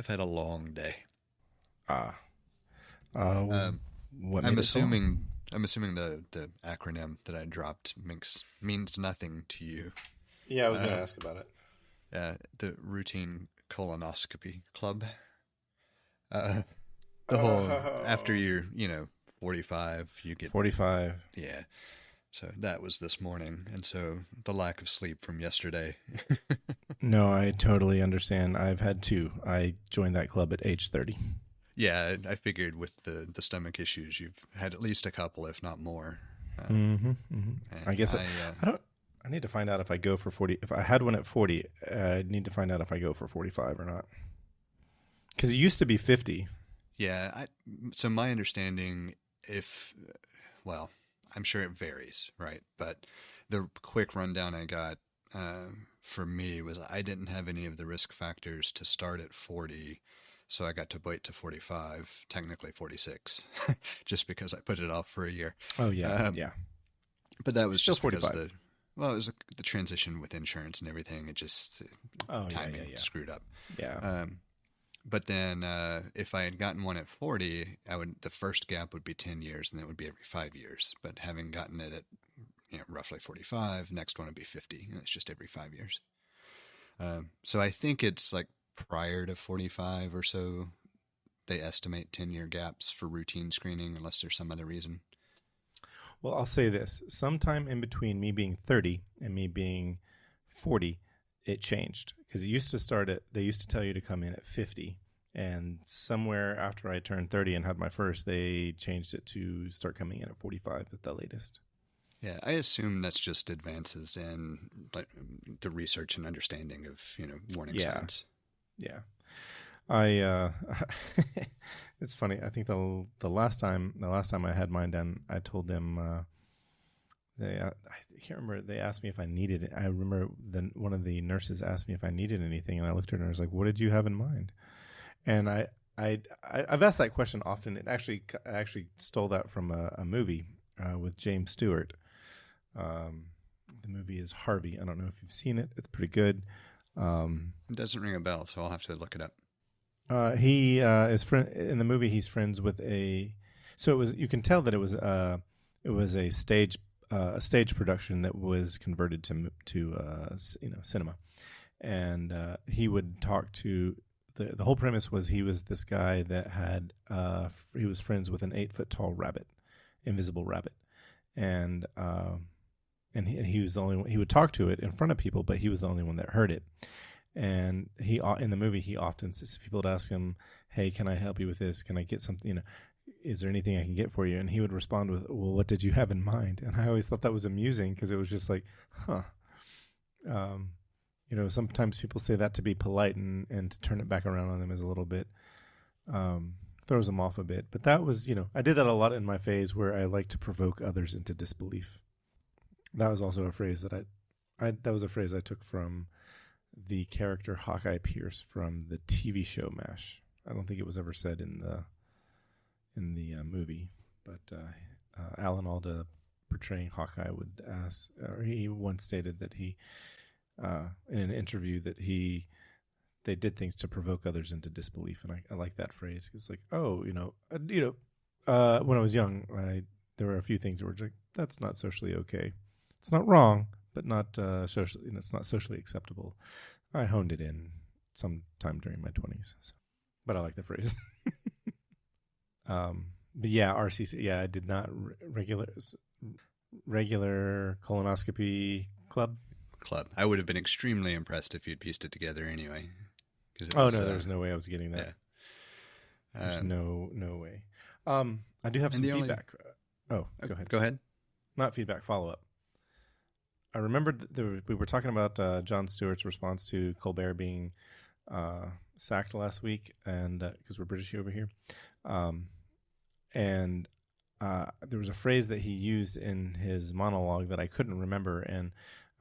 I've had a long day. Ah. What I'm made it so long? assuming the acronym that I dropped means nothing to you. Yeah, I was going Uh, to ask about it. the routine colonoscopy club. Uh, the whole after Oh. you're 45, you get 45. yeah. So that was this morning, and so the lack of sleep from yesterday. No, I totally understand. I've had two. I joined that club at age 30. Yeah, I figured with the stomach issues, you've had at least a couple, if not more. Mm-hmm, mm-hmm. I And guess I don't. I need to find out if I go for 40. If I had one at 40, I need to find out if I go for 45 or not. Because it used to be 50. yeah. So my understanding, if well, I'm sure it varies, right? But the quick rundown I got for me was I didn't have any of the risk factors to start at 40. So I got to wait to 45, technically 46, just because I put it off for a year. Oh yeah, Um, yeah. but that was Still just because 45. well, it was the transition with insurance and everything. It just Oh yeah, yeah, timing yeah, screwed up. yeah. Um, but then if I had gotten one at 40, the first gap would be 10 years, and it would be every 5 years. But having gotten it at roughly 45, next one would be 50, and it's just every 5 years. So I think it's like prior to 45 or so, they estimate 10-year gaps for routine screening, unless there's some other reason. Well, I'll say this: sometime in between me being 30 and me being 40, it changed because it used to start at. They used to tell you to come in at 50, and somewhere after I turned 30 and had my first, they changed it to start coming in at 45 at the latest. Yeah, I assume that's just advances in like the research and understanding of warning Yeah, signs. yeah. I it's funny. I think the last time I had mine done, I told them I can't remember. They asked me if I needed it. I remember then one of the nurses asked me if I needed anything, and I looked at her and I was like, "What did you have in mind?" And I've asked that question often. I actually stole that from a movie with James Stewart. The movie is Harvey. I don't know if you've seen it. It's pretty good. It doesn't ring a bell, so I'll have to look it up. He is in the movie. He's friends with a. So it was. You can tell that it was a stage production that was converted to cinema, and he would talk to the whole premise was he was this guy that had he was friends with an 8 foot tall rabbit, invisible rabbit, and he was the only one, he would talk to it in front of people, but he was the only one that heard it. And he in the movie he often says people would ask him, "Hey, can I help you with this? Can I get something? Is there anything I can get for you?" And he would respond with, "Well, what did you have in mind?" And I always thought that was amusing because it was just like, huh. Sometimes people say that to be polite and to turn it back around on them is a little bit throws them off a bit. But that was, I did that a lot in my phase where I like to provoke others into disbelief. That was also a phrase that that was a phrase I took from the character Hawkeye Pierce from the TV show MASH. I don't think it was ever said in the movie, but Alan Alda portraying Hawkeye would ask, or he once stated that he, in an interview, that they did things to provoke others into disbelief, and I like that phrase. It's like, when I was young, there were a few things that were like, that's not socially okay. It's not wrong, but not socially. It's not socially acceptable. I honed it in sometime during my 20s, but I like the phrase. But yeah, RCC. Yeah, I did not regular colonoscopy club. I would have been extremely impressed if you'd pieced it together anyway. Oh no, there's no way I was getting that. Yeah. There's no way. I do have some feedback. Go ahead. Go ahead. Not feedback. Follow up. I remembered we were talking about Jon Stewart's response to Colbert being sacked last week, and because we're British over here, and there was a phrase that he used in his monologue that I couldn't remember, and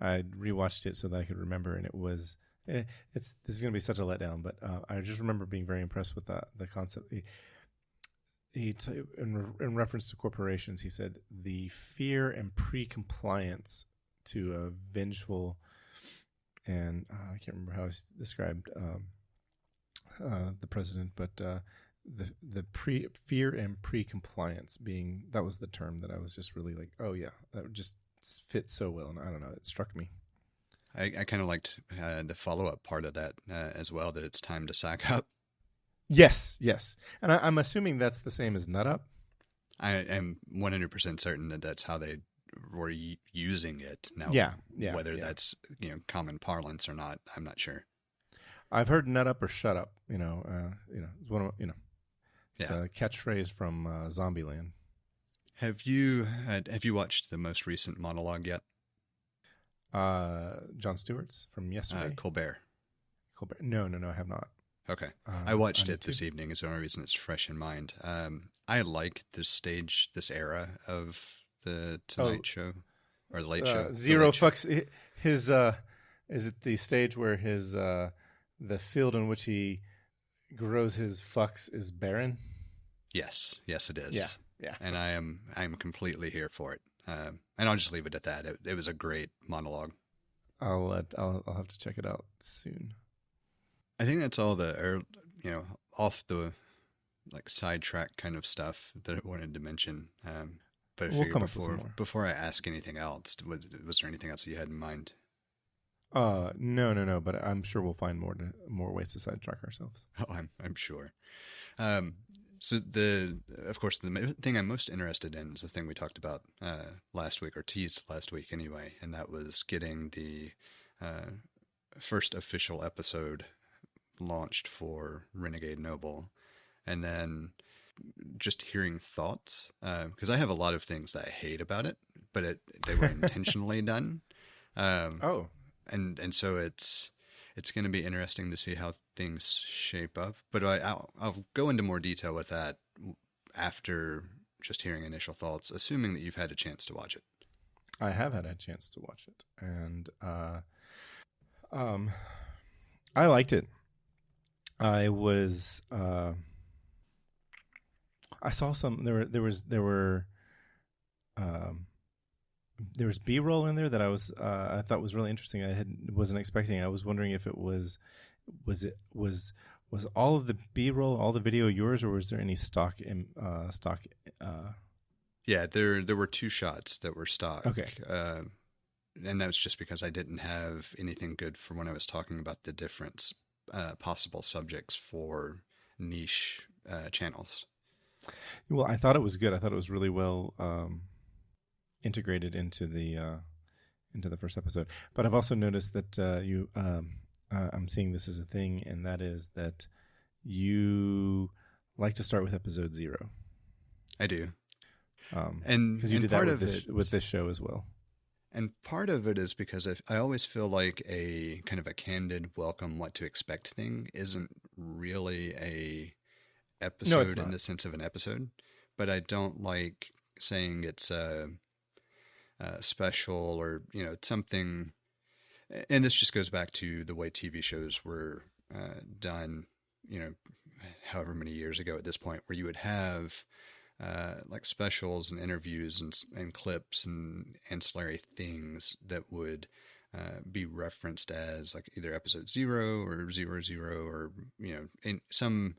I rewatched it so that I could remember, and it was this is going to be such a letdown, but I just remember being very impressed with the concept. In reference to corporations, he said the fear and pre-compliance to a vengeful and I can't remember how it's described the president, but the fear and pre-compliance being, that was the term that I was just really like, oh yeah, that just fits so well. And I don't know, it struck me. I kind of liked the follow-up part of that as well, that it's time to sack up. Yes. And I'm assuming that's the same as nut up. I am 100% certain that that's how they were using it. Now, whether that's common parlance or not, I'm not sure. I've heard nut up or shut up. It's one of it's a catchphrase from Zombieland. Have you watched the most recent monologue yet? Jon Stewart's from yesterday. Colbert. No, I have not. Okay, I watched it this evening. Is the only reason it's fresh in mind. I like this era of the Tonight Show or the Late Show. Zero fucks. His is it the stage where his the field in which he grows his fucks is barren? Yes, it is. Yeah. And I'm completely here for it. And I'll just leave it at that. It was a great monologue. I'll have to check it out soon. I think that's all off the sidetrack kind of stuff that I wanted to mention. But we'll come up with some more. Before I ask anything else, was there anything else you had in mind? No. But I'm sure we'll find more ways to sidetrack ourselves. Oh, I'm sure. So of course, the thing I'm most interested in is the thing we talked about last week, or teased last week anyway, and that was getting the first official episode launched for Renegade Noble, and then just hearing thoughts, because I have a lot of things that I hate about it, but they were intentionally done. And so it's going to be interesting to see how things shape up. But I'll go into more detail with that after just hearing initial thoughts, assuming that you've had a chance to watch it. I have had a chance to watch it, and I liked it. I saw some. There was B-roll in there that I thought was really interesting. Wasn't expecting. I was wondering if it was all of the B-roll, all the video yours, or was there any stock? Yeah, there were 2 shots that were stock. Okay. And that was just because I didn't have anything good for when I was talking about the different possible subjects for niche channels. Well, I thought it was good. I thought it was really well integrated into the first episode. But I've also noticed that I'm seeing this as a thing, and that is that you like to start with episode 0. I do. And because you did that with this show as well. And part of it is because I always feel like a kind of a candid welcome what to expect thing isn't really a episode in the sense of an episode, but I don't like saying it's a special or something. And this just goes back to the way TV shows were done, however many years ago at this point, where you would have like specials and interviews and clips and ancillary things that would be referenced as like either episode 0 or 00 or in some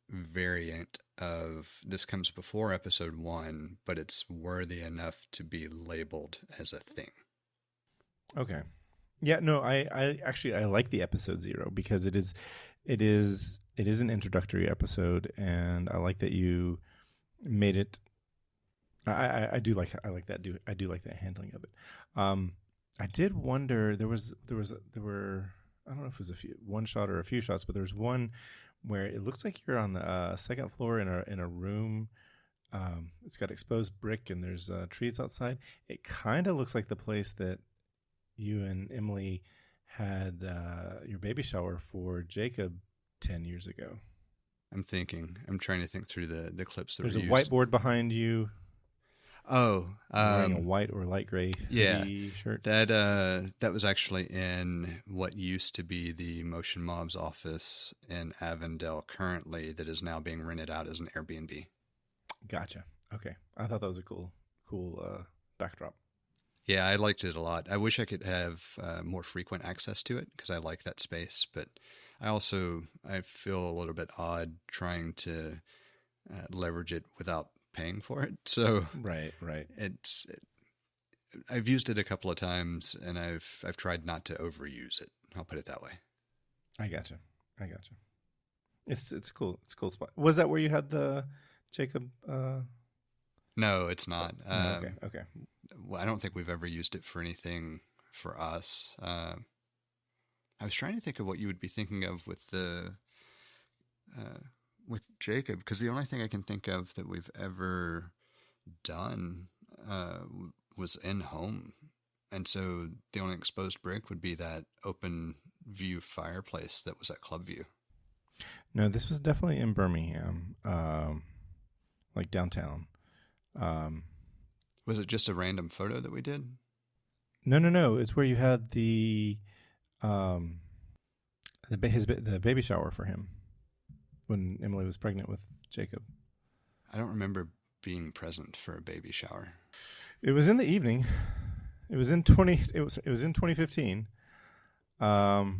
variant of this comes before episode 1, but it's worthy enough to be labeled as a thing. Okay. Yeah, no, I actually like the episode 0 because it is an introductory episode, and I like that you made it. I do like that handling of it. I did wonder there were I don't know if it was one shot or a few shots, but there was one where it looks like you're on the second floor in a room. It's got exposed brick and there's trees outside. It kind of looks like the place that you and Emily had your baby shower for Jacob 10 years ago. I'm trying to think through the clips that there's were a used. Whiteboard behind you. Oh, wearing a white or light gray shirt. That was actually in what used to be the Motion Mob's office in Avondale currently, that is now being rented out as an Airbnb. Gotcha. Okay, I thought that was a cool backdrop. Yeah, I liked it a lot. I wish I could have more frequent access to it because I like that space, but I feel a little bit odd trying to leverage it without paying for it. So Right, right. I've used it a couple of times, and I've tried not to overuse it. I'll put it that way. I gotcha. It's cool. It's a cool spot. Was that where you had the Jacob? No, it's not. No, okay. Well, I don't think we've ever used it for anything for us. I was trying to think of what you would be thinking of with with Jacob, because the only thing I can think of that we've ever done was in home, and so the only exposed brick would be that open view fireplace that was at Clubview. No, this was definitely in Birmingham, like downtown. Was it just a random photo that we did? No. It's where you had the baby shower for him when Emily was pregnant with Jacob. I don't remember being present for a baby shower. It was in the evening. It was in 2015. I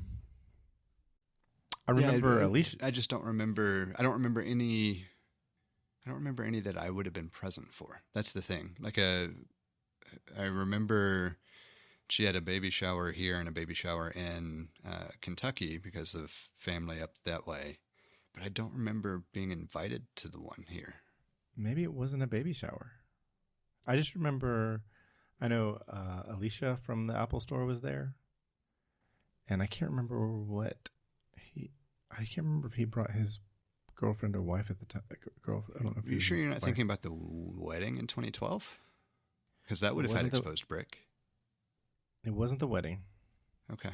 remember Alicia. I just don't remember. I don't remember any that I would have been present for. That's the thing. I remember she had a baby shower here and a baby shower in Kentucky because of family up that way. But I don't remember being invited to the one here. Maybe it wasn't a baby shower. I just remember, I know Alicia from the Apple store was there. And I can't remember I can't remember if he brought his girlfriend or wife at the time. I don't know if Are you sure you're not thinking about the wedding in 2012? Because that would have had exposed brick. It wasn't the wedding. Okay.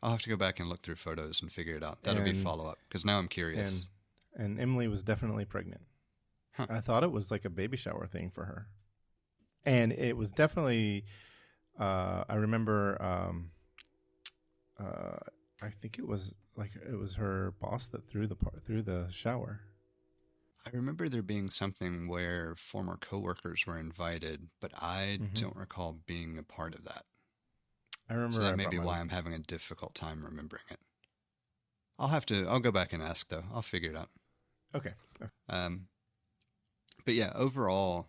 I'll have to go back and look through photos and figure it out. That'll be follow-up, because now I'm curious. And Emily was definitely pregnant. Huh. I thought it was like a baby shower thing for her. And it was definitely, I remember, I think it was her boss that threw the shower. I remember there being something where former coworkers were invited, but I don't recall being a part of that. I remember. So that may be why I'm having a difficult time remembering it. I'll go back and ask, though. I'll figure it out. Okay. But yeah, overall,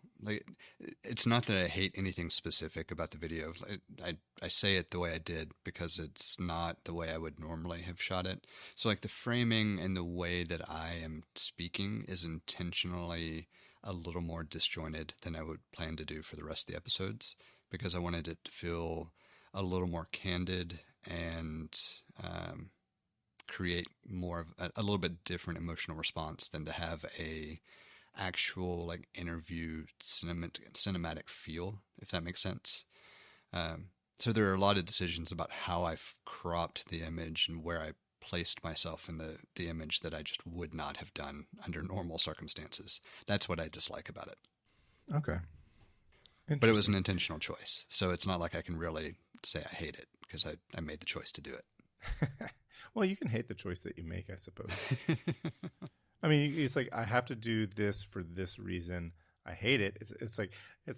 it's not that I hate anything specific about the video. I say it the way I did because it's not the way I would normally have shot it. So the framing and the way that I am speaking is intentionally a little more disjointed than I would plan to do for the rest of the episodes, because I wanted it to feel a little more candid and create more of a little bit different emotional response than to have a actual interview cinematic feel, if that makes sense. So there are a lot of decisions about how I've cropped the image and where I placed myself in the image that I just would not have done under normal circumstances. That's what I dislike about it. Okay. But it was an intentional choice, so it's not like I can really say I hate it, because I made the choice to do it. Well, you can hate the choice that you make, I suppose. I mean, it's like, I have to do this for this reason. I hate it. It's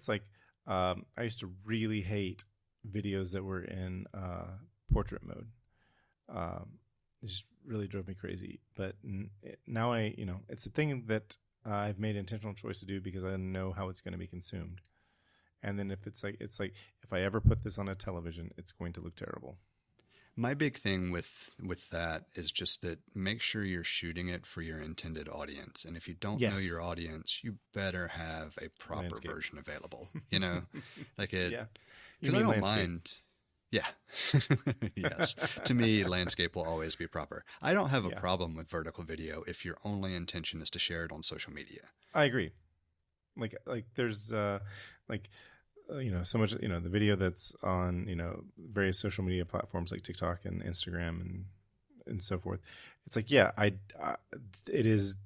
like I used to really hate videos that were in portrait mode. It just really drove me crazy. But now it's a thing that I've made an intentional choice to do because I know how it's going to be consumed. And then if if I ever put this on a television, it's going to look terrible. My big thing with that is just that make sure you're shooting it for your intended audience. And if you don't know your audience, you better have a proper version available. Yeah. Because I don't mind. Yeah. Yes. To me, landscape will always be proper. I don't have a problem with vertical video if your only intention is to share it on social media. I agree. There's so much, the video that's on, various social media platforms like TikTok and Instagram and so forth. It's it is,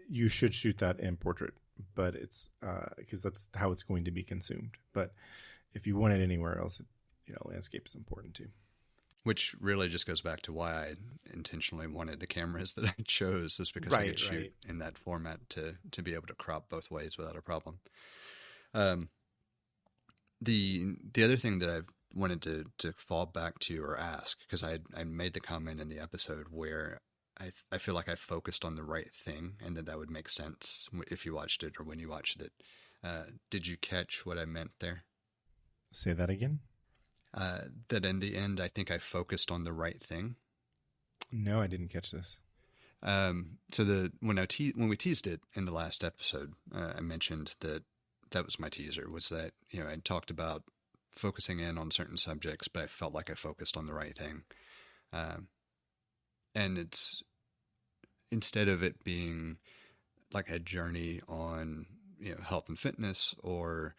you should shoot that in portrait, but it's, because that's how it's going to be consumed. But if you want it anywhere else, landscape is important too. Which really just goes back to why I intentionally wanted the cameras that I chose, is because I could shoot in that format to be able to crop both ways without a problem. The other thing that I've wanted to fall back to or ask, because I made the comment in the episode where I feel like I focused on the right thing, and that would make sense if you watched it or when you watched it. Did you catch what I meant there? Say that again. That in the end, I think I focused on the right thing. No, I didn't catch this. So when we teased it in the last episode, I mentioned that was my teaser, was that, I talked about focusing in on certain subjects, but I felt like I focused on the right thing. And it's, instead of it being like a journey on, health and fitness or,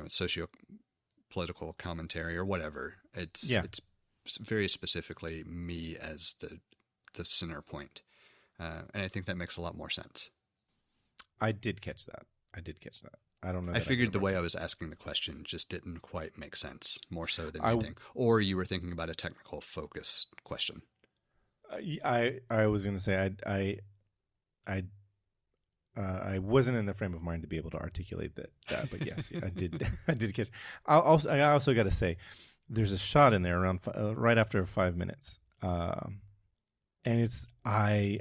socio-political commentary or whatever, it's very specifically me as the center point. And I think that makes a lot more sense. I did catch that. I don't know. I figured the way I was asking the question just didn't quite make sense, more so than anything. Or you were thinking about a technical focus question. I was going to say I wasn't in the frame of mind to be able to articulate that, but yes, I did. I did catch. I also got to say, there's a shot in there around right after 5 minutes, and it's I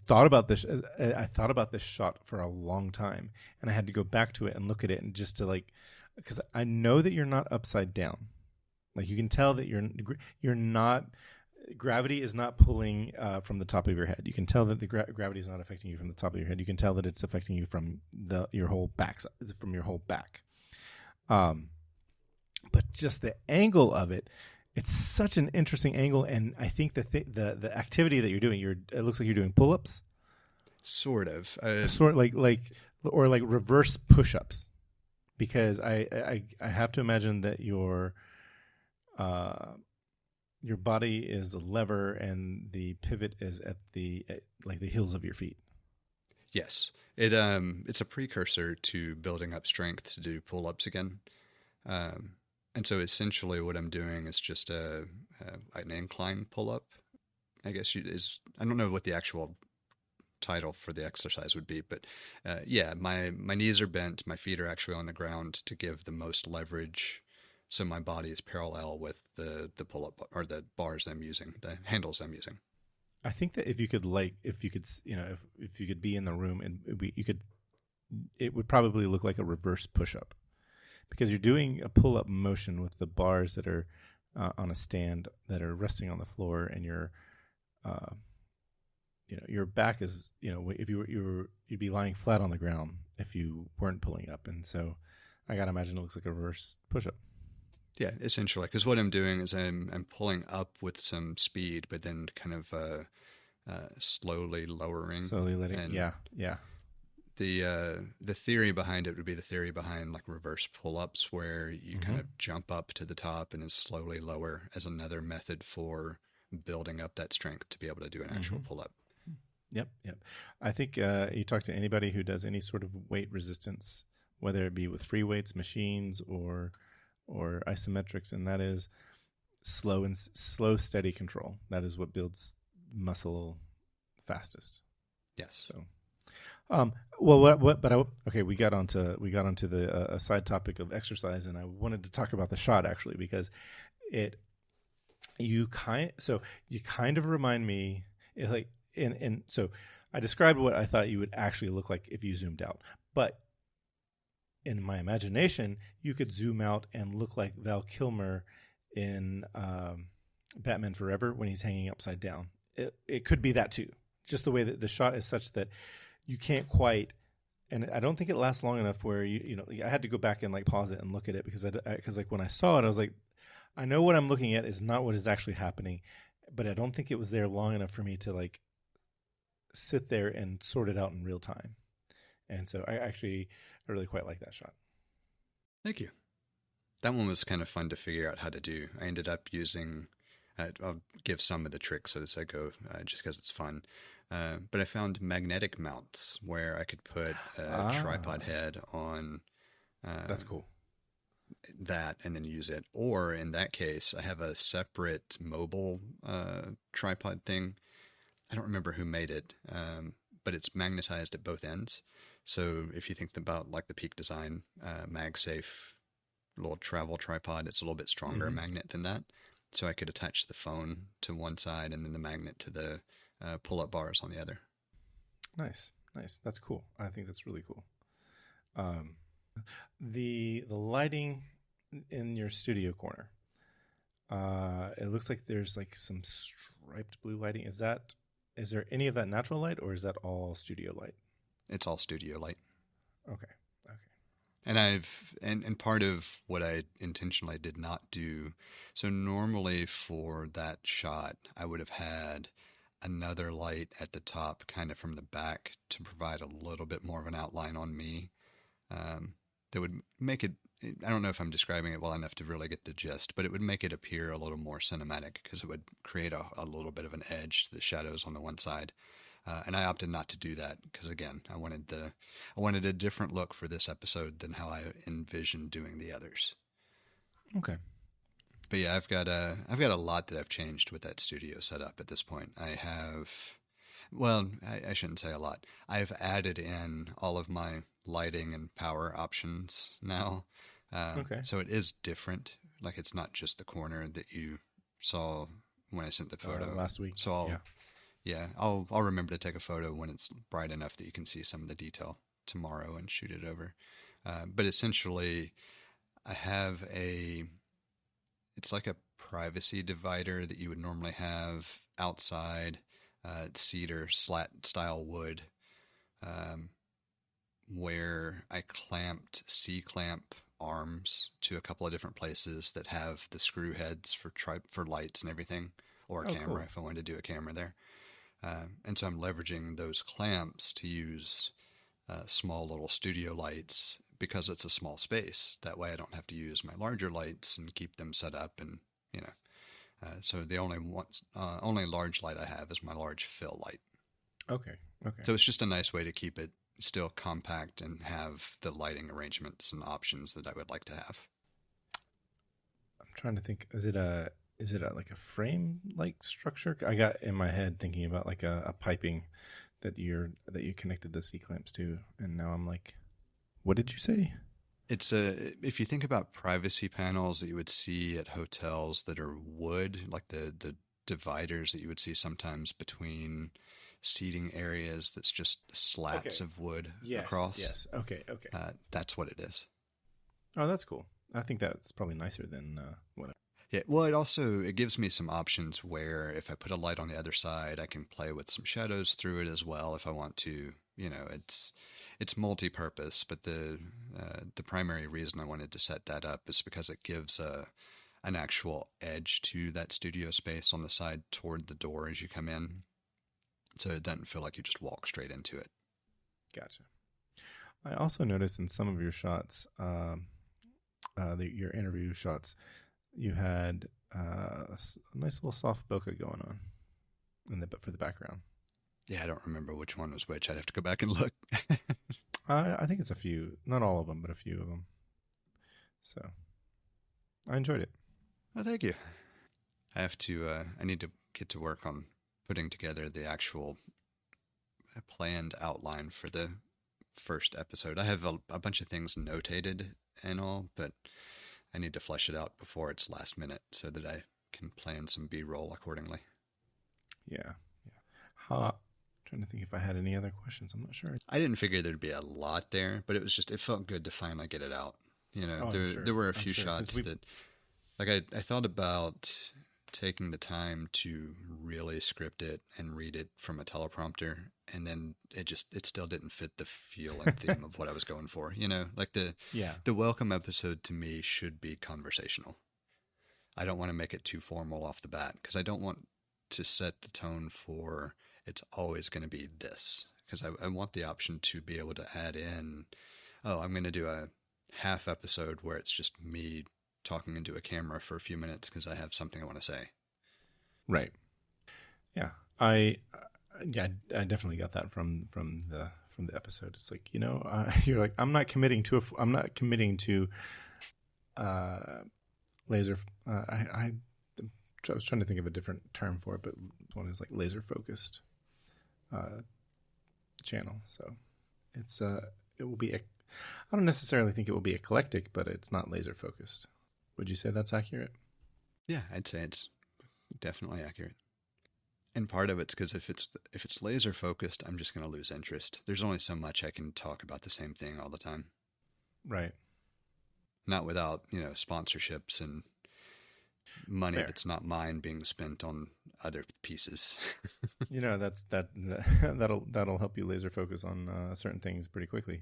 thought about this. I thought about this shot for a long time, and I had to go back to it and look at it, and just to because I know that you're not upside down. Like, you can tell that you're not. Gravity is not pulling from the top of your head. You can tell that the gravity is not affecting you from the top of your head. You can tell that it's affecting you from your whole back. But just the angle of it. It's such an interesting angle, and I think the activity that you're doing, it looks like you're doing pull-ups, sort of like reverse push-ups, because I have to imagine that your body is a lever and the pivot is at the heels of your feet. Yes, it's a precursor to building up strength to do pull-ups again. And so essentially what I'm doing is just an incline pull-up, I guess I don't know what the actual title for the exercise would be, but my knees are bent, my feet are actually on the ground to give the most leverage, so my body is parallel with the pull-up or the bars I'm using, the handles I'm using. I think that if you could be in the room and it would probably look like a reverse push-up. Because you're doing a pull-up motion with the bars that are on a stand that are resting on the floor, and your back is, if you'd be lying flat on the ground if you weren't pulling up, and so I gotta imagine it looks like a reverse push-up. Yeah, essentially, because what I'm doing is I'm pulling up with some speed, but then kind of slowly lowering. Slowly letting, yeah. The theory behind it would be the theory behind like reverse pull-ups, where you kind of jump up to the top and then slowly lower, as another method for building up that strength to be able to do an actual pull-up. Yep. I think you talk to anybody who does any sort of weight resistance, whether it be with free weights, machines, or isometrics, and that is slow, steady control. That is what builds muscle fastest. Yes. So. We got onto the side topic of exercise, and I wanted to talk about the shot actually, because you kind of remind me, so I described what I thought you would actually look like if you zoomed out, but in my imagination, you could zoom out and look like Val Kilmer in Batman Forever when he's hanging upside down. It could be that too, just the way that the shot is such that you can't quite, and I don't think it lasts long enough where I had to go back and pause it and look at it, because when I saw it, I was like, I know what I'm looking at is not what is actually happening, but I don't think it was there long enough for me to sit there and sort it out in real time. And so I really quite like that shot. Thank you. That one was kind of fun to figure out how to do. I ended up using, I'll give some of the tricks as I go, just because it's fun. But I found magnetic mounts where I could put a tripod head on. That's cool. That, and then use it. Or in that case, I have a separate mobile tripod thing. I don't remember who made it, but it's magnetized at both ends. So if you think about the Peak Design MagSafe little travel tripod. It's a little bit stronger magnet than that. So I could attach the phone to one side and then the magnet to the pull-up bars on the other. Nice. That's cool. I think that's really cool. The lighting in your studio corner, it looks like there's like some striped blue lighting. Is there any of that natural light, or is that all studio light? It's all studio light. Okay. And part of what I intentionally did not do, so normally for that shot, I would have had another light at the top, kind of from the back, to provide a little bit more of an outline on me. That would make it, I don't know if I'm describing it well enough to really get the gist, but it would make it appear a little more cinematic because it would create a little bit of an edge to the shadows on the one side. And I opted not to do that because, again, I wanted a different look for this episode than how I envisioned doing the others. Okay. But yeah, I've got a lot that I've changed with that studio setup at this point. I shouldn't say a lot. I've added in all of my lighting and power options now. Okay. So it is different. Like, it's not just the corner that you saw when I sent the photo last week. So I'll remember to take a photo when it's bright enough that you can see some of the detail tomorrow and shoot it over. But essentially, I have it's like a privacy divider that you would normally have outside, cedar slat style wood, where I clamped C-clamp arms to a couple of different places that have the screw heads for lights and everything, or a camera if I wanted to do a camera there. And so I'm leveraging those clamps to use small little studio lights because it's a small space. That way I don't have to use my larger lights and keep them set up. And, so the only large light I have is my large fill light. Okay. So it's just a nice way to keep it still compact and have the lighting arrangements and options that I would like to have. I'm trying to think. Is it like a frame like structure? I got in my head thinking about like a piping that you connected the C clamps to, and now I'm like, what did you say? It's if you think about privacy panels that you would see at hotels that are wood, like the dividers that you would see sometimes between seating areas, that's just slats of wood across. Yes. Okay. That's what it is. Oh, that's cool. I think that's probably nicer than what. Yeah, well, it gives me some options where if I put a light on the other side, I can play with some shadows through it as well if I want to. It's multi-purpose, but the primary reason I wanted to set that up is because it gives an actual edge to that studio space on the side toward the door as you come in, so it doesn't feel like you just walk straight into it. Gotcha. I also noticed in some of your shots, your interview shots, you had a nice little soft bokeh going on for the background. Yeah, I don't remember which one was which. I'd have to go back and look. I think it's a few, not all of them, but a few of them. So I enjoyed it. Oh, thank you. I need to get to work on putting together the actual planned outline for the first episode. I have a bunch of things notated and all, but I need to flesh it out before it's last minute so that I can plan some B-roll accordingly. Yeah. Trying to think if I had any other questions. I'm not sure. I didn't figure there'd be a lot there, but it felt good to finally get it out. There were a few shots that, like, I thought about taking the time to really script it and read it from a teleprompter, and then it still didn't fit the feel and theme of what I was going for. Like the welcome episode to me should be conversational. I don't want to make it too formal off the bat because I don't want to set the tone for it's always going to be this, because I want the option to be able to add in, I'm going to do a half episode where it's just me talking into a camera for a few minutes because I have something I want to say. Right. Yeah. I definitely got that from the episode. It's like, you're like, I'm not committing to laser. I was trying to think of a different term for it, but one is like laser focused channel. So it will be I don't necessarily think it will be eclectic, but it's not laser focused. Would you say that's accurate? Yeah, I'd say it's definitely accurate. And part of it's because if it's laser focused, I'm just going to lose interest. There's only so much I can talk about the same thing all the time. Right. Not without, sponsorships and money Fair. that's not mine being spent on other pieces. That'll help you laser focus on certain things pretty quickly.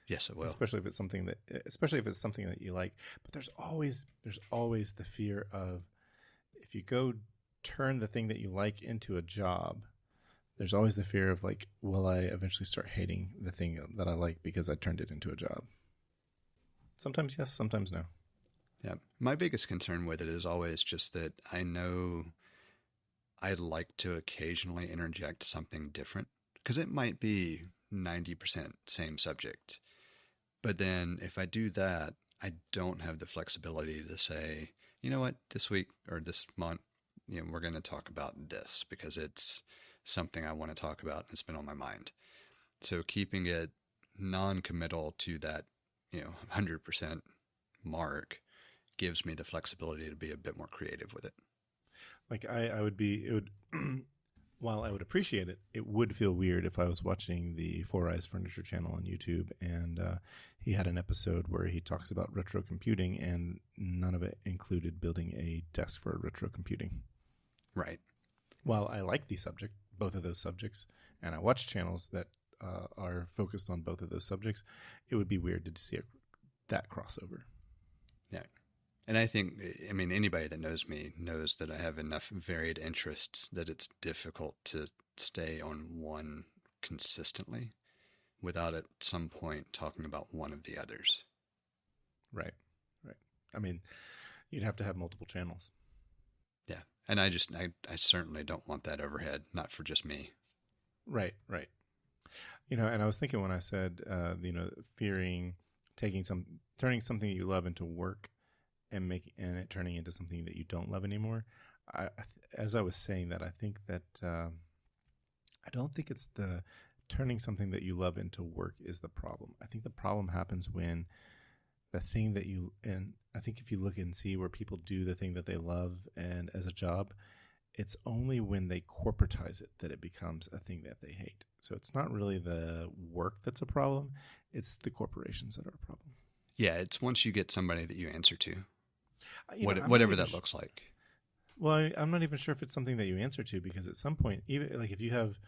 Yes, it will. Especially if it's something that you like. But there's always the fear of, if you go turn the thing that you like into a job, there's always the fear of, like, will I eventually start hating the thing that I like because I turned it into a job? Sometimes yes, sometimes no. Yeah. My biggest concern with it is always just that I know I'd like to occasionally interject something different, because it might be 90% same subject. But then if I do that, I don't have the flexibility to say, you know what, this week or this month, we're going to talk about this because it's something I want to talk about and it's been on my mind. So keeping it non-committal to that, 100% mark gives me the flexibility to be a bit more creative with it. Like while I would appreciate it, it would feel weird if I was watching the Four Eyes Furniture channel on YouTube and he had an episode where he talks about retro computing and none of it included building a desk for retro computing. Right. While I like both of those subjects, and I watch channels that are focused on both of those subjects, it would be weird to see that crossover. Yeah. And I think, anybody that knows me knows that I have enough varied interests that it's difficult to stay on one consistently without at some point talking about one of the others. Right. You'd have to have multiple channels. Yeah. And I certainly don't want that overhead, not for just me. Right. And I was thinking when I said, fearing turning something that you love into work and it turning into something that you don't love anymore. As I was saying that, I think that I don't think it's the turning something that you love into work is the problem. I think the problem happens when the thing that and I think if you look and see where people do the thing that they love and as a job, it's only when they corporatize it that it becomes a thing that they hate. So it's not really the work that's a problem. It's the corporations that are a problem. Yeah, it's once you get somebody that you answer to, whatever that looks like. Well, I'm not even sure if it's something that you answer to, because at some point, even like if you have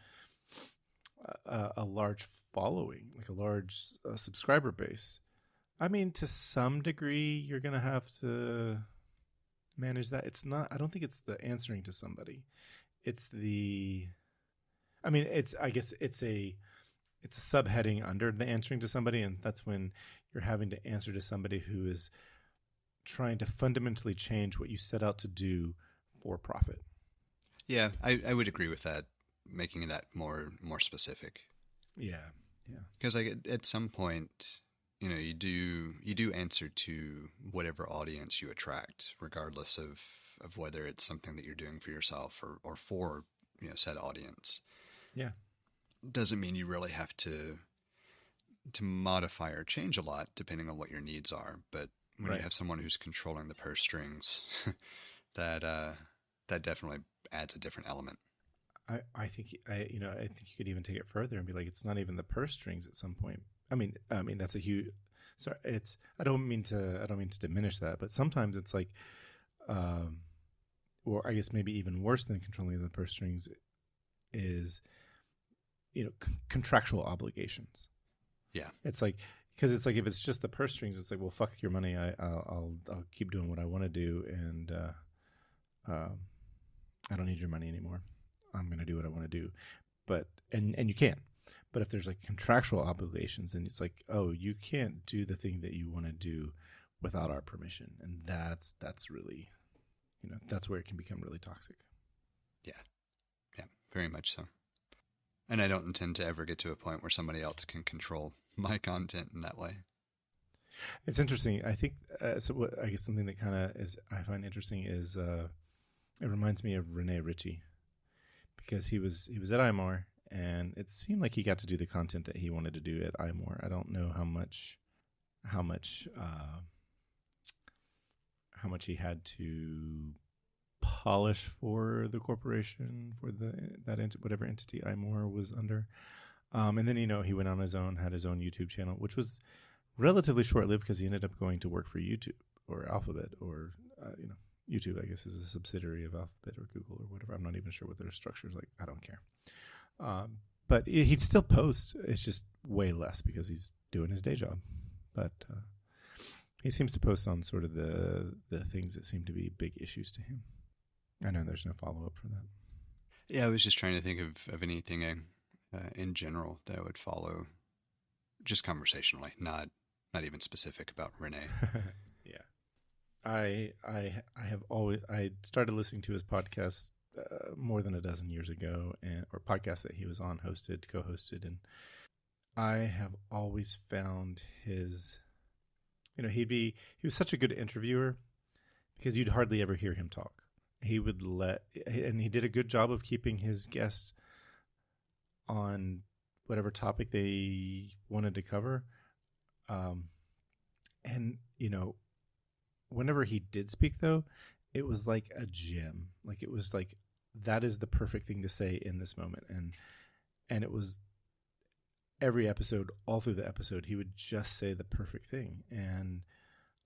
a large following, like a large subscriber base, to some degree, you're going to have to manage that. I don't think it's the answering to somebody. It's I guess it's a subheading under the answering to somebody. And that's when you're having to answer to somebody who is trying to fundamentally change what you set out to do for profit. Yeah, I would agree with that, making that more specific. Yeah. Because at some point, you do answer to whatever audience you attract, regardless of whether it's something that you're doing for yourself or for said audience. Yeah, doesn't mean you really have to modify or change a lot depending on what your needs are. But when you have someone who's controlling the purse strings, that definitely adds a different element. I think you could even take it further and be like, it's not even the purse strings at some point. I mean that's a huge. Sorry, I don't mean to diminish that, but sometimes it's like, or I guess maybe even worse than controlling the purse strings is, contractual obligations. Yeah, it's like, because it's like, if it's just the purse strings, it's like, well, fuck your money. I'll keep doing what I want to do, and I don't need your money anymore. I'm going to do what I want to do. But and you can. But if there's like contractual obligations, then it's like, oh, you can't do the thing that you want to do without our permission, and that's really, that's where it can become really toxic. Yeah, very much so. And I don't intend to ever get to a point where somebody else can control my content in that way. It's interesting. I think I guess something that kind of I find interesting is it reminds me of Rene Ritchie, because he was at iMore, and it seemed like he got to do the content that he wanted to do at iMore. I don't know how much how much he had to polish for the corporation, for whatever entity iMore was under. And then, he went on his own, had his own YouTube channel, which was relatively short-lived because he ended up going to work for YouTube or Alphabet or, YouTube, I guess, is a subsidiary of Alphabet or Google or whatever. I'm not even sure what their structure is like. I don't care. But he'd still post. It's just way less because he's doing his day job. But he seems to post on sort of the things that seem to be big issues to him. I know there's no follow-up for that. Yeah, I was just trying to think of anything in general that I would follow, just conversationally, not even specific about Renee. Yeah, I started listening to his podcast more than a dozen years ago, or podcasts that he was on, co-hosted, and I have always found his, he was such a good interviewer because you'd hardly ever hear him talk. He would and he did a good job of keeping his guests on whatever topic they wanted to cover. And, whenever he did speak, though, it was like a gem. Like, it was like, that is the perfect thing to say in this moment. And it was every episode, all through the episode, he would just say the perfect thing. And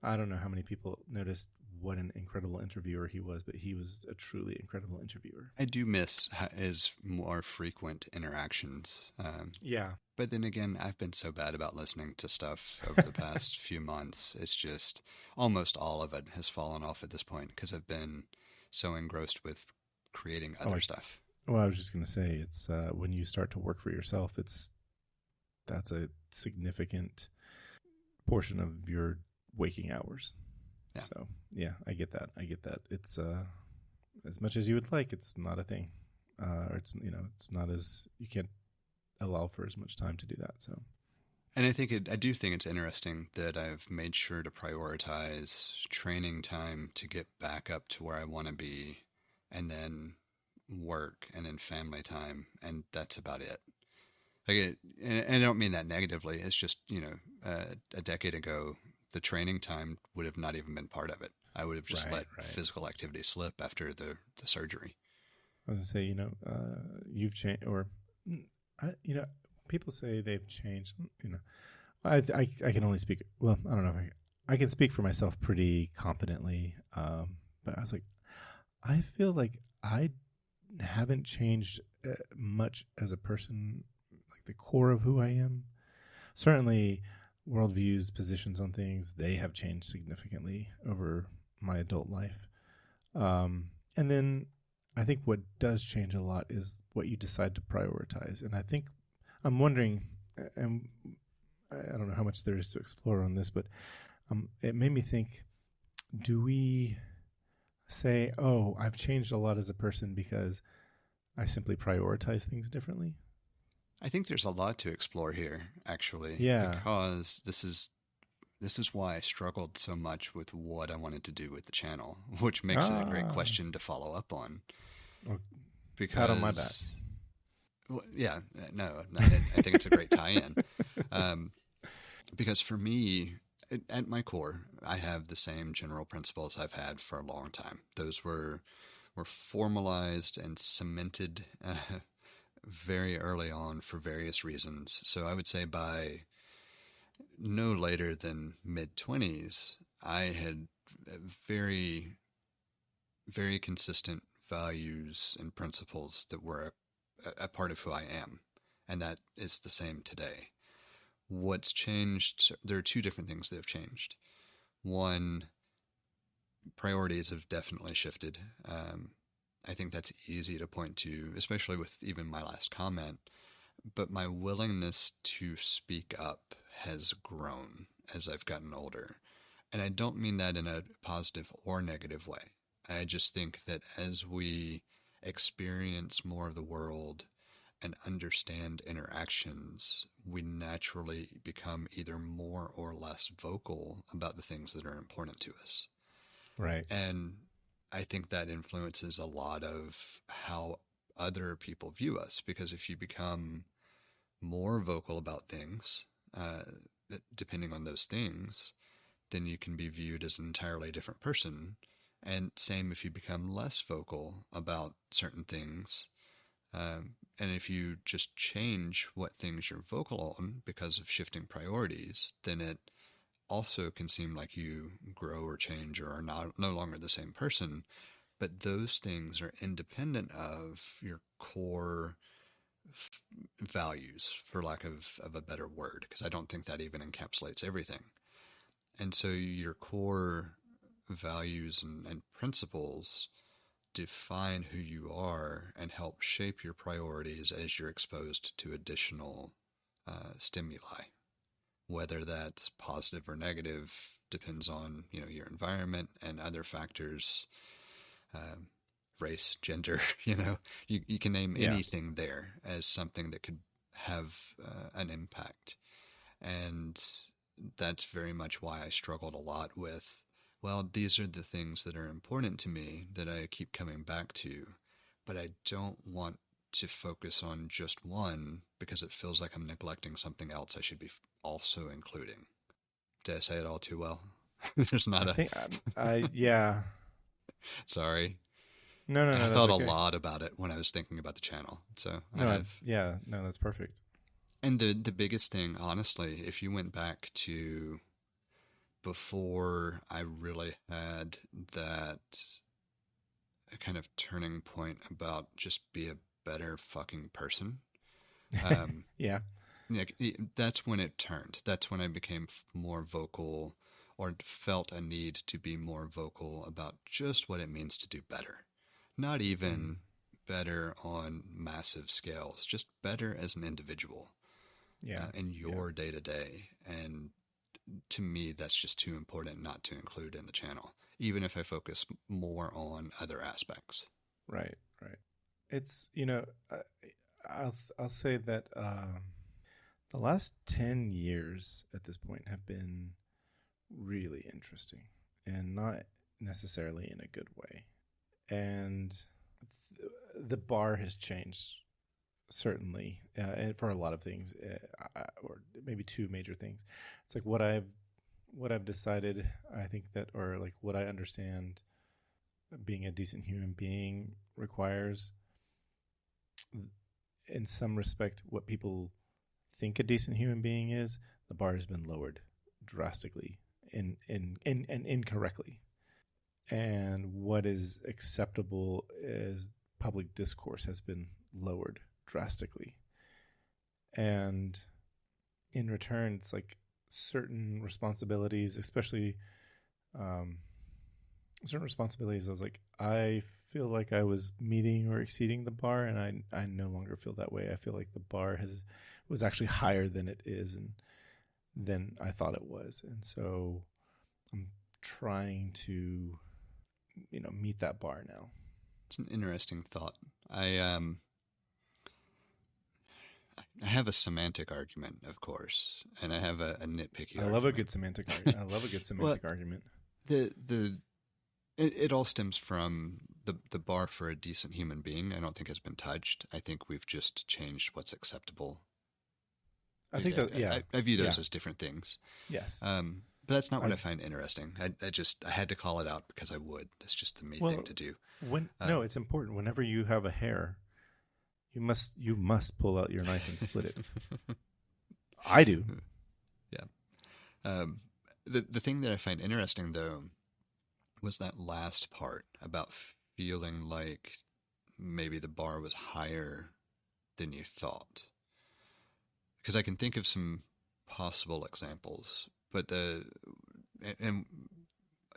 I don't know how many people noticed what an incredible interviewer he was, but he was a truly incredible interviewer. I do miss his more frequent interactions. Yeah. But then again, I've been so bad about listening to stuff over the past few months. It's just almost all of it has fallen off at this point because I've been so engrossed with creating other stuff. Well, I was just going to say, it's when you start to work for yourself, that's a significant portion of your waking hours. Yeah. So, yeah, I get that. It's as much as you would like, it's not a thing. It's not as, you can't allow for as much time to do that. So, and I do think it's interesting that I've made sure to prioritize training time to get back up to where I want to be, and then work, and then family time, and that's about it. Like, and I don't mean that negatively. It's just, a decade ago, the training time would have not even been part of it. I would have just let physical activity slip after the surgery. I was going to say, you've changed, or, people say they've changed. I can only speak. Well, I don't know if I can speak for myself pretty confidently. But I was like, I feel like I haven't changed much as a person, like the core of who I am. Certainly, worldviews, positions on things, they have changed significantly over my adult life. And then I think what does change a lot is what you decide to prioritize. And I think I'm wondering, and I don't know how much there is to explore on this, but it made me think, do we say, oh, I've changed a lot as a person because I simply prioritize things differently? I think there's a lot to explore here, actually. Yeah. Because this is why I struggled so much with what I wanted to do with the channel, which makes it a great question to follow up on. Because, pat on my back. Well, yeah, no, I think it's a great tie-in. Because for me, at my core, I have the same general principles I've had for a long time. Those were formalized and cemented very early on for various reasons. So I would say by no later than mid-20s, I had very, very consistent values and principles that were a part of who I am. And that is the same today. What's changed, there are two different things that have changed. One, priorities have definitely shifted. I think that's easy to point to, especially with even my last comment. But my willingness to speak up has grown as I've gotten older. And I don't mean that in a positive or negative way. I just think that as we experience more of the world and understand interactions, we naturally become either more or less vocal about the things that are important to us. Right. And I think that influences a lot of how other people view us, because if you become more vocal about things, depending on those things, then you can be viewed as an entirely different person. And same if you become less vocal about certain things. And if you just change what things you're vocal on because of shifting priorities, then it also can seem like you grow or change or are no longer the same person. But those things are independent of your core values, for lack of a better word, because I don't think that even encapsulates everything. And so your core values and principles define who you are and help shape your priorities as you're exposed to additional stimuli. Whether that's positive or negative depends on your environment and other factors, race, gender. You can name Yeah. anything there as something that could have an impact, and that's very much why I struggled a lot with, well, these are the things that are important to me that I keep coming back to, but I don't want to focus on just one because it feels like I'm neglecting something else I should be also including. Did I say it all too well? There's not I a. think yeah. Sorry. No, no, And I no, that's thought a okay. lot about it when I was thinking about the channel. So I No, have. yeah, no, that's perfect. And the biggest thing, honestly, if you went back to before I really had that kind of turning point about just be a better fucking person, um, Yeah, that's when it turned. That's when I became more vocal or felt a need to be more vocal about just what it means to do better. Not mm, even better on massive scales, just better as an individual yeah, in yeah. your day to day. And to me, that's just too important not to include in the channel, even if I focus more on other aspects. Right, right. It's I'll say that the last 10 years at this point have been really interesting, and not necessarily in a good way. And the bar has changed certainly, and for a lot of things, or maybe two major things. It's like what I've decided. I think that, or like what I understand, being a decent human being requires, in some respect, what people think a decent human being is. The bar has been lowered drastically in and incorrectly, and what is acceptable as public discourse has been lowered drastically. And in return, it's like certain responsibilities, especially um, certain responsibilities. I was like, I feel like I was meeting or exceeding the bar, and I no longer feel that way. I feel like the bar was actually higher than it is, and than I thought it was, and so I'm trying to meet that bar now. It's an interesting thought. I have a semantic argument, of course, and I have a nitpicky I love a argument. good semantic I love a good Well, semantic argument. the it all stems from the bar for a decent human being. I don't think has been touched. I think we've just changed what's acceptable. I think that, yeah, I view yeah, those as different things. yes. But that's not what I I find interesting. I had to call it out because I would. That's just the me thing Well, to do. when no, Um, it's important. Whenever you have a hair, you must pull out your knife and split it. I do. yeah. Um, the thing that I find interesting though was that last part about feeling like maybe the bar was higher than you thought. Because I can think of some possible examples, but and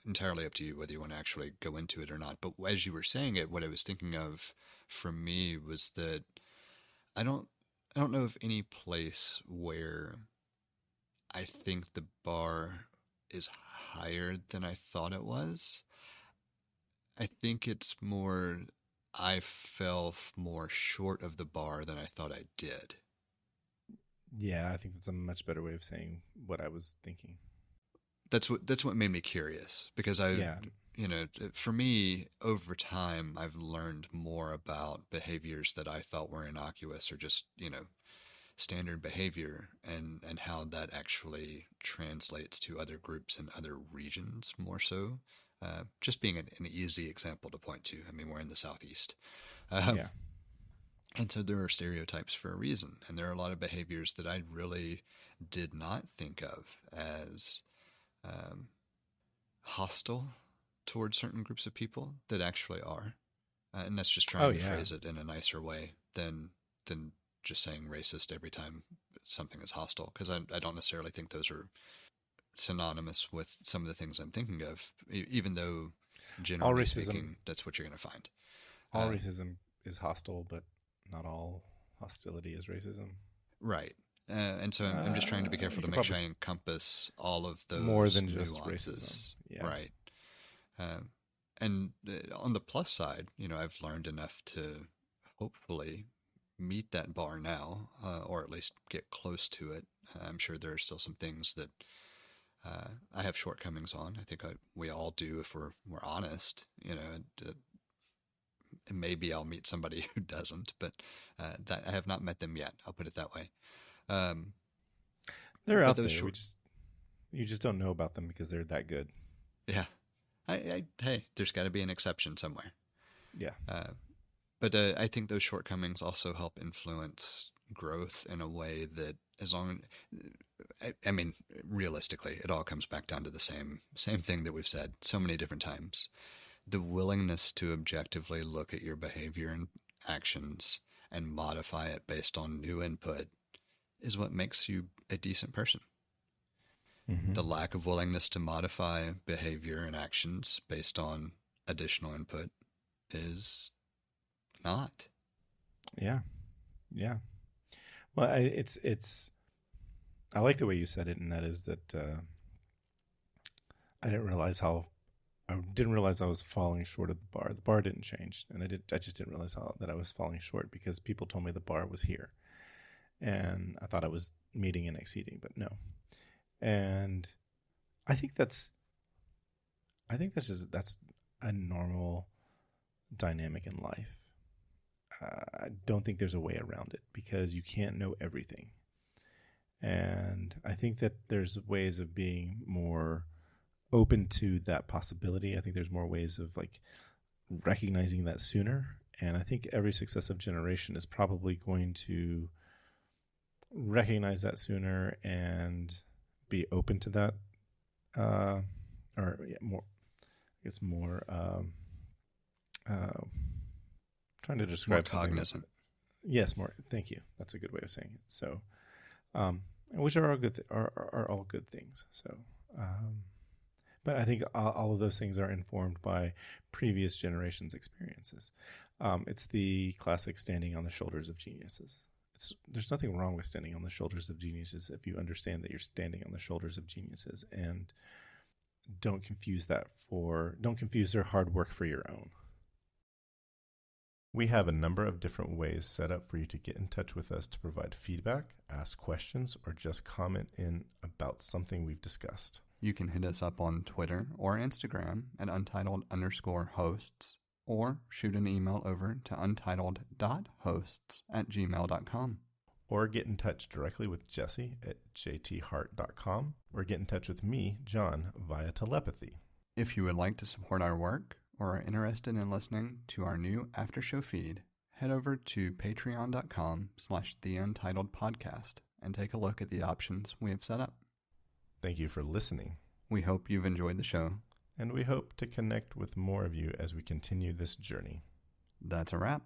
entirely up to you whether you want to actually go into it or not. But as you were saying it, what I was thinking of for me was that I don't I don't know of any place where I think the bar is higher than I thought it was. I think it's more I fell more short of the bar than I thought I did. Yeah, I think that's a much better way of saying what I was thinking. That's what made me curious because Yeah, for me over time I've learned more about behaviors that I thought were innocuous or just standard behavior and how that actually translates to other groups and other regions more so. Just being an easy example to point to. I mean, we're in the Southeast. Yeah. And so there are stereotypes for a reason. And there are a lot of behaviors that I really did not think of as hostile towards certain groups of people that actually are. And that's just trying to phrase it in a nicer way than just saying racist every time something is hostile. Because I don't necessarily think those are synonymous with some of the things I'm thinking of, even though generally speaking, that's what you're going to find. All racism is hostile, but not all hostility is racism. Right. And so I'm just trying to be careful to make sure I encompass all of those more than just nuances. Racism. Yeah. Right. And on the plus side, I've learned enough to hopefully meet that bar now, or at least get close to it. I'm sure there are still some things that I have shortcomings on. I think we all do if we're honest. Maybe I'll meet somebody who doesn't, but that I have not met them yet. I'll put it that way. They're out there. You just don't know about them because they're that good. Yeah. Hey, there's got to be an exception somewhere. Yeah. But I think those shortcomings also help influence growth in a way that, as long, I mean, realistically, it all comes back down to the same thing that we've said so many different times. The willingness to objectively look at your behavior and actions and modify it based on new input is what makes you a decent person. Mm-hmm. The lack of willingness to modify behavior and actions based on additional input is not. Yeah. Yeah. Well, I like the way you said it, and that is that I didn't realize I was falling short of the bar. The bar didn't change, and I just didn't realize that I was falling short because people told me the bar was here, and I thought I was meeting and exceeding, but no. And I think that's a normal dynamic in life. I don't think there's a way around it because you can't know everything. And I think that there's ways of being more open to that possibility. I think there's more ways of recognizing that sooner. And I think every successive generation is probably going to recognize that sooner and be open to that. Trying to describe more cognizant. Yes, more. Thank you. That's a good way of saying it. So, which are all good. Are all good things. So, but I think all of those things are informed by previous generations' experiences. It's the classic standing on the shoulders of geniuses. There's nothing wrong with standing on the shoulders of geniuses if you understand that you're standing on the shoulders of geniuses, and don't confuse their hard work for your own. We have a number of different ways set up for you to get in touch with us to provide feedback, ask questions, or just comment in about something we've discussed. You can hit us up on Twitter or Instagram at untitled_hosts, or shoot an email over to untitled.hosts@gmail.com. Or get in touch directly with Jesse at jthart.com, or get in touch with me, John, via telepathy. If you would like to support our work or are interested in listening to our new after show feed, head over to patreon.com/theUntitledPodcast and take a look at the options we have set up. Thank you for listening. We hope you've enjoyed the show. And we hope to connect with more of you as we continue this journey. That's a wrap.